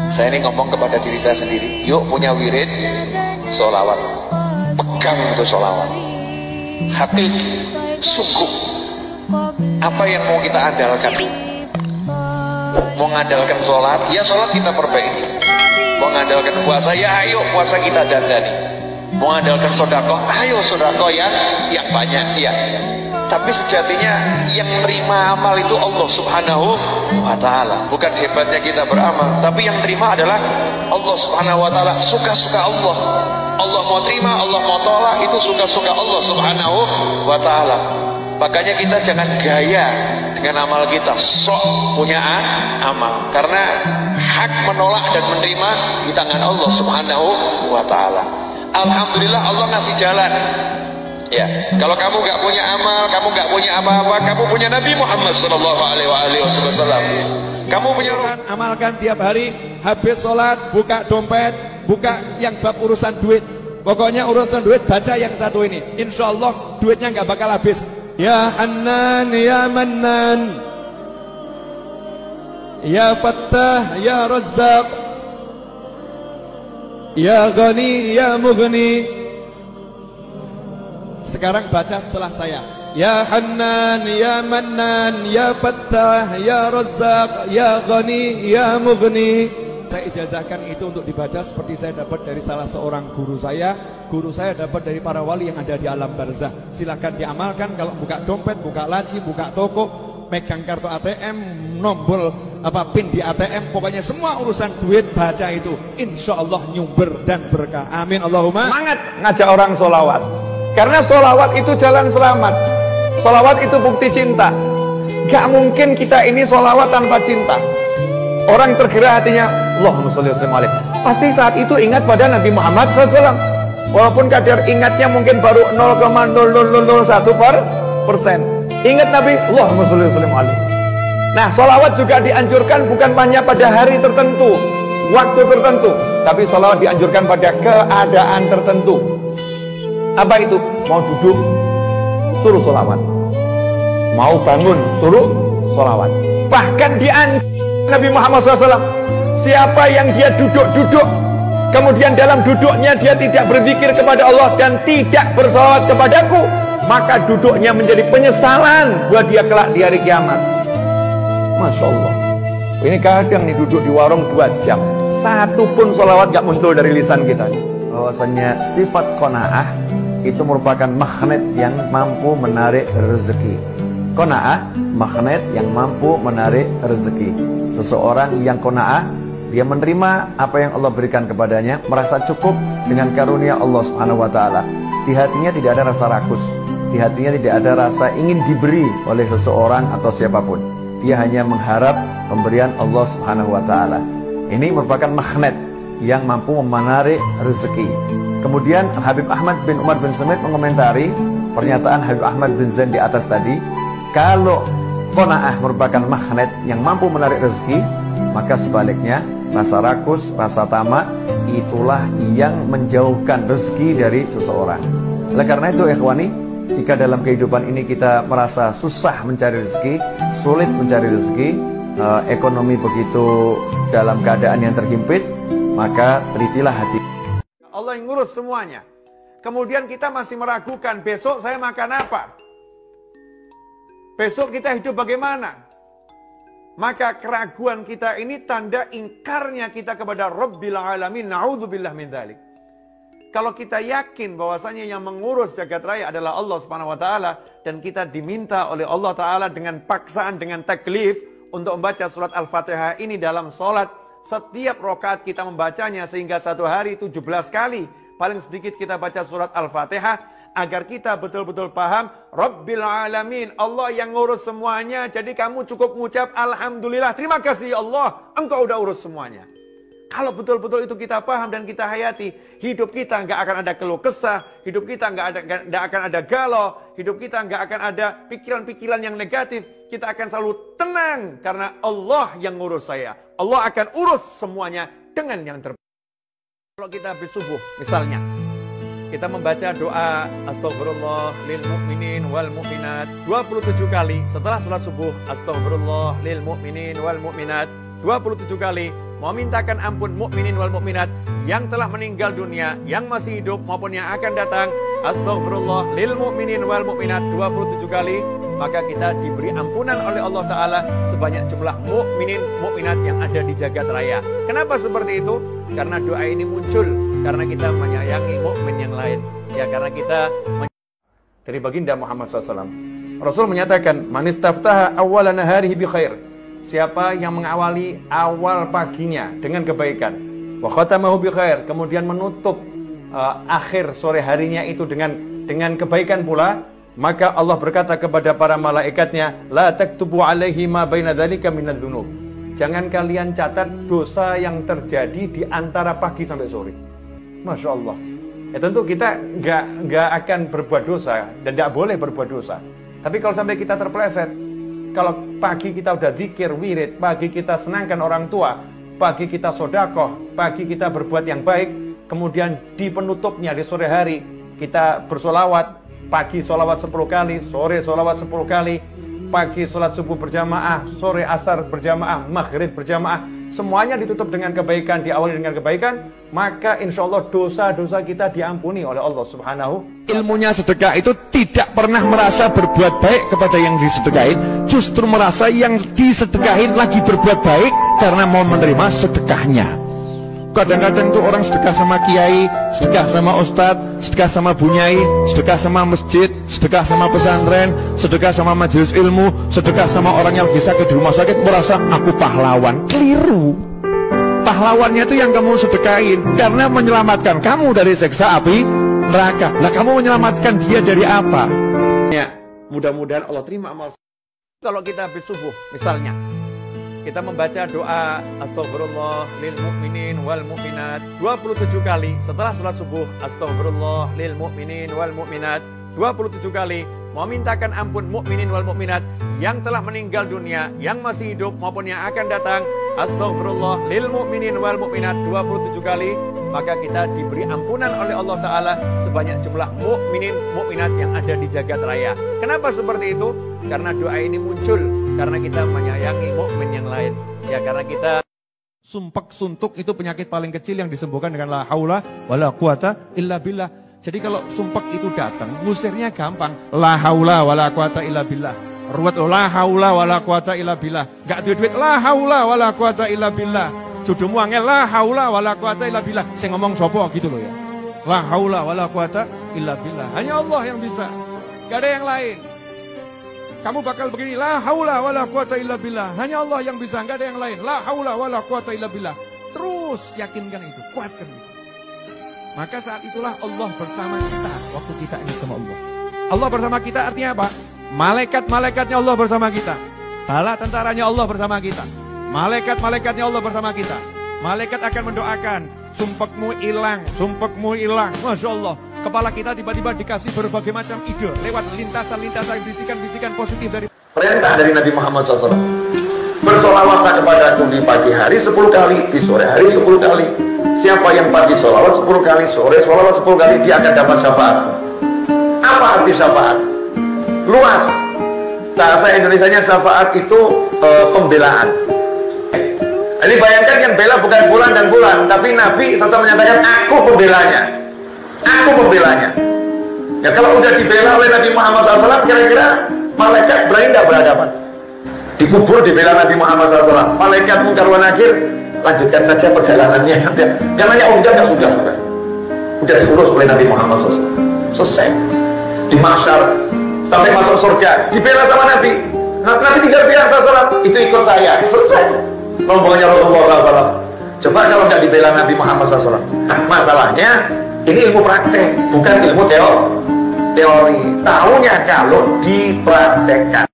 Saya ini ngomong kepada diri saya sendiri, yuk punya wirid sholawat, pegang itu sholawat, hakiki, sungguh. Apa yang mau kita andalkan? Mau ngandalkan sholat, ya sholat kita perbaiki. Mau ngandalkan puasa, ya ayo puasa kita dandani. Mau ngandalkan sodako, ayo sodako yang banyak ya. Tapi sejatinya yang menerima amal itu Allah Subhanahu wa ta'ala. Bukan hebatnya kita beramal, tapi yang terima adalah Allah Subhanahu wa ta'ala. Suka-suka Allah. Allah mau terima, Allah mau tolak, itu suka-suka Allah Subhanahu wa ta'ala. Makanya kita jangan gaya dengan amal kita, sok punya amal. Karena hak menolak dan menerima di tangan Allah Subhanahu wa ta'ala. Alhamdulillah Allah ngasih jalan. Ya, kalau kamu nggak punya amal, kamu nggak punya apa-apa, kamu punya Nabi Muhammad Sallallahu Alaihi Wasallam. Kamu punya, amalkan tiap hari, habis sholat, buka dompet, buka yang bab urusan duit. Pokoknya urusan duit baca yang satu ini. Insya Allah duitnya nggak bakal habis. Ya Hannan, ya Mannan, ya Fattah, ya Razzaq, ya Ghani, ya Mughni. Sekarang baca setelah saya. Ya Hannan, ya Mannan, ya Fattah, ya Razzaq, ya Ghani, ya Mughni. Saya ijazahkan itu untuk dibaca seperti saya dapat dari salah seorang guru saya. Guru saya dapat dari para wali yang ada di alam barzah. Silahkan diamalkan. Kalau buka dompet, buka laci, buka toko, megang kartu ATM, nombor pin di ATM, pokoknya semua urusan duit baca itu. Insya Allah nyumber dan berkah. Amin Allahumma. Semangat ngajak orang sholawat. Karena sholawat itu jalan selamat. Sholawat itu bukti cinta. Gak mungkin kita ini sholawat tanpa cinta. Orang tergerak hatinya, Allahumma sholli wa sallim alaihi. Pasti saat itu ingat pada Nabi Muhammad SAW. Walaupun kadar ingatnya mungkin baru 0,0001%. Ingat Nabi, Allahumma sholli wa sallim alaihi. Nah, sholawat juga dianjurkan bukan hanya pada hari tertentu, waktu tertentu, tapi sholawat dianjurkan pada keadaan tertentu. Apa itu? Mau duduk, suruh sholawat. Mau bangun, suruh sholawat. Bahkan Nabi Muhammad SAW, siapa yang dia duduk-duduk, kemudian dalam duduknya dia tidak berzikir kepada Allah dan tidak bersolawat kepadaku, maka duduknya menjadi penyesalan buat dia kelak di hari kiamat. Masya Allah. Ini kadang nih duduk di warung 2 jam, satu pun sholawat gak muncul dari lisan kita. Bahwasanya sifat qanaah itu merupakan magnet yang mampu menarik rezeki. Qanaah, magnet yang mampu menarik rezeki. Seseorang yang qanaah, dia menerima apa yang Allah berikan kepadanya, merasa cukup dengan karunia Allah Subhanahu wa ta'ala. Di hatinya tidak ada rasa rakus, di hatinya tidak ada rasa ingin diberi oleh seseorang atau siapapun. Dia hanya mengharap pemberian Allah Subhanahu wa ta'ala. Ini merupakan magnet yang mampu menarik rezeki. Kemudian Habib Ahmad bin Umar bin Sumait mengomentari pernyataan Habib Ahmad bin Zain di atas tadi. Kalau qanaah merupakan magnet yang mampu menarik rezeki, maka sebaliknya rasa rakus, rasa tamak itulah yang menjauhkan rezeki dari seseorang. Oleh karena itu ikhwani, jika dalam kehidupan ini kita merasa susah mencari rezeki, sulit mencari rezeki, ekonomi begitu dalam keadaan yang terhimpit, maka telitilah hati. Allah yang ngurus semuanya. Kemudian kita masih meragukan, besok saya makan apa? Besok kita hidup bagaimana? Maka keraguan kita ini tanda ingkarnya kita kepada Rabbil Alamin. Na'udzubillah min dzalik. Kalau kita yakin bahwasanya yang mengurus jagat raya adalah Allah Subhanahu wa taala dan kita diminta oleh Allah taala dengan paksaan, dengan taklif untuk membaca surat Al-Fatihah ini dalam salat, setiap rakaat kita membacanya sehingga satu hari 17 kali paling sedikit kita baca surat Al-Fatihah, agar kita betul-betul paham Rabbil Alamin, Allah yang ngurus semuanya. Jadi kamu cukup mengucap Alhamdulillah, terima kasih Allah, Engkau udah urus semuanya. Kalau betul-betul itu kita paham dan kita hayati, hidup kita nggak akan ada keluh kesah, hidup kita nggak akan ada galau, hidup kita nggak akan ada pikiran-pikiran yang negatif. Kita akan selalu tenang karena Allah yang ngurus saya. Allah akan urus semuanya dengan yang terbaik. Kalau kita habis subuh misalnya, kita membaca doa Astaghfirullah lil mu'minin wal mu'minat 27 kali setelah sholat subuh. Astaghfirullah lil mu'minin wal mu'minat 27 kali. mau mintakan ampun mukminin wal mukminat yang telah meninggal dunia, yang masih hidup maupun yang akan datang. Astaghfirullah lil mukminin wal mukminat 27 kali, maka kita diberi ampunan oleh Allah Ta'ala sebanyak jumlah mukminin mukminat yang ada di jagat raya. Kenapa seperti itu? Karena doa ini muncul karena kita menyayangi mukmin yang lain. Ya, karena kita dari baginda Muhammad SAW. Rasul menyatakan, man istaftaha awwala naharihi bi khair. Siapa yang mengawali awal paginya dengan kebaikan, wa khatamahu bi khair, kemudian menutup akhir sore harinya itu dengan kebaikan pula, maka Allah berkata kepada para malaikatnya, la taktubu alaihi ma baina dzalika minadz dzunub. Jangan kalian catat dosa yang terjadi di antara pagi sampai sore. Masya Allah. Ya tentu kita nggak akan berbuat dosa dan tidak boleh berbuat dosa. Tapi kalau sampai kita terpeleset, kalau pagi kita udah zikir, wirid, pagi kita senangkan orang tua, pagi kita sodakoh, pagi kita berbuat yang baik, kemudian di penutupnya di sore hari kita bersolawat, pagi solawat 10 kali, sore solawat 10 kali, pagi sholat subuh berjamaah, sore asar berjamaah, maghrib berjamaah, semuanya ditutup dengan kebaikan, diawali dengan kebaikan, maka insya Allah dosa-dosa kita diampuni oleh Allah Subhanahu. Ilmunya sedekah itu tidak pernah merasa berbuat baik kepada yang disedekahin, justru merasa yang disedekahin lagi berbuat baik karena mau menerima sedekahnya. Kadang-kadang tuh orang sedekah sama kiai, sedekah sama ustadz, sedekah sama bunyai, sedekah sama masjid, sedekah sama pesantren, sedekah sama majelis ilmu, sedekah sama orang yang lagi sakit di rumah sakit, merasa aku pahlawan. Keliru. Pahlawannya itu yang kamu sedekahin karena menyelamatkan kamu dari siksa api neraka. Lah kamu menyelamatkan dia dari apa? Ya, mudah-mudahan Allah terima amal. Kalau kita habis subuh misalnya, kita membaca doa Astaghfirullah lil mu'minin wal mu'minat 27 kali setelah sholat subuh. Astaghfirullah lil mu'minin wal mu'minat 27 kali, mau mintakan ampun mukminin wal mukminat yang telah meninggal dunia, yang masih hidup maupun yang akan datang. Astaghfirullah lil mu'minin wal mu'minat 27 kali, maka kita diberi ampunan oleh Allah Ta'ala sebanyak jumlah mukminin mukminat yang ada di jagat raya. Kenapa seperti itu? Karena doa ini muncul karena kita menyayangi mukmin yang lain. Ya, karena kita Sumpek suntuk itu penyakit paling kecil yang disembuhkan dengan la haula wala quwata illa billah. Jadi kalau sumpek itu datang, ngusirnya gampang. La haula wala quwata illa billah. Ruwet la haula wala quwata illa billah. Enggak duit-duit la haula wala quwata illa billah. Judumu angel la haula wala quwata illa billah. Saya ngomong sopo gitu loh ya. La haula wala quwata illa billah. Hanya Allah yang bisa. Enggak ada yang lain. Kamu bakal begini, la haula wala quwata illa billah. Hanya Allah yang bisa, enggak ada yang lain. La haula wala quwata illa billah. Terus yakinkan itu, kuatkan itu. Maka saat itulah Allah bersama kita waktu kita ingat sama Allah. Allah bersama kita artinya apa? Malaikat-malaikatnya Allah bersama kita. Bala tentaranya Allah bersama kita. Malaikat-malaikatnya Allah bersama kita. Malaikat akan mendoakan, sumpekmu hilang, sumpekmu hilang. Masya Allah. Kepala kita tiba-tiba dikasih berbagai macam ide lewat lintasan-lintasan bisikan-bisikan positif dari perintah dari Nabi Muhammad SAW. Bersolawatlah kepada aku di pagi hari 10 kali, di sore hari 10 kali. Siapa yang pagi solawat 10 kali, sore solawat 10 kali, dia akan dapat syafaat. Apa arti syafaat? Luas. Bahasa Indonesianya syafaat itu pembelaan. Jadi bayangkan yang bela bukan bulan dan bulan, tapi Nabi SAW menyatakan aku pembelanya. Aku pembelanya. Ya kalau udah dibela oleh Nabi Muhammad SAW, kira-kira malaikat berani tidak berhadapan? Dikubur dibela Nabi Muhammad SAW. Malaikat Munkar wa Nakir, lanjutkan saja perjalanannya. Jangan hanya udah sudah. Udah diurus oleh Nabi Muhammad SAW. Selesai. Di mahsyar sampai masuk surga, dibela sama Nabi. Nabi tinggal bilang SAW, itu ikut saya. Selesai. Rombongannya Rasulullah SAW. Coba kalau nggak dibela Nabi Muhammad SAW. Masalahnya ini ilmu praktek, bukan ilmu teori. Tahunya kalau dipraktekkan.